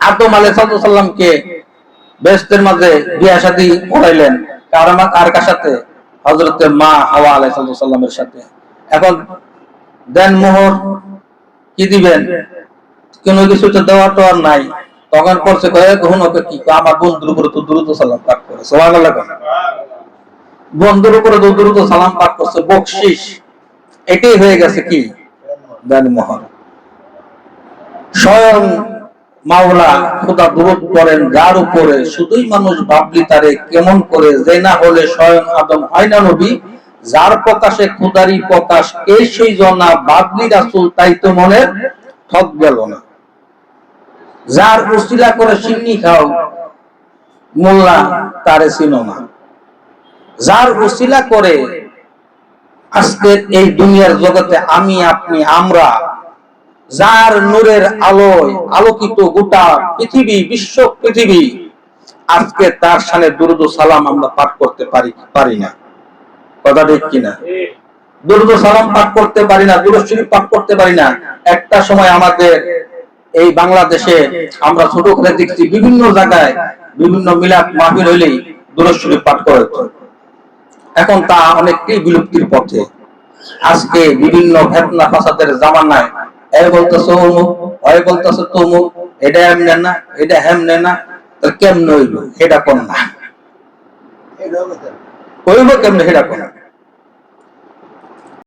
আদম আলাইহিস সালামকে বেহেশতের মাঝে বিয়ে শাদী করাইলেন কার সাথে? হযরতে মা হাওয়া আলাইহিস সালামের সাথে। এখন দেন মোহর কি দিবেন? কোনো কিছু তো দেওয়া তো আর নাই। তখন পড়ছে কয়ে কখন ওকে কি আমার বন্ধুর উপরে তো দ্রুত সালাম পাঠ করে, সুবহানাল্লাহ। বন্ধুর উপরে দ্রুত সালাম পাঠ করছে, বকশিশ। এটাই হয়ে গেছে কি? দেন মোহর। স্বয়ং মাওলা খোদা দুরূদ করেন যার উপরে, শুধুই মানুষ ভাবলি তারে কেমন করে, যে না হলে স্বয়ং আদম হয় না নবী, যার প্রকাশে খোদারি প্রকাশ কে সেই জনা, ভাবলি রাসূল তাই তো মনের ঠক গেল না। যার উসিলা করে সিন্নি খাও মোল্লা তারে চিনো না। যার উসিলা করে আজকে এই দুনিয়ার জগতে আমি আপনি আমরা, যার নূরের আলোয় আলোকিত গোটা পৃথিবী, বিশ্ব পৃথিবী, আজকে তার সামনে দুরূদ ও সালাম আমরা পাঠ করতে পারি না। কথা ঠিক কিনা? দুরূদ ও সালাম পাঠ করতে পারি না, দুরূদ শরীফ পাঠ করতে পারি না। একটা সময় আমাদের এই বাংলাদেশে আমরা ছোট করে দেখছি বিভিন্ন জায়গায় বিভিন্ন মিলাদ মাহফিল হইলেই দুরূদ শরীফ পাঠ করে। এখন তা অনেকটাই বিলুপ্তির পথে। আজকে বিভিন্ন ফিতনা ফাসাদের জামানায় এ বলতেছে অমুক, ওই বলতেছে তমুক, এটা এমনে না, এটা হেমনে না, তো কেমনে হইব? এটা কোন না হইব কেমনে? এটা কোন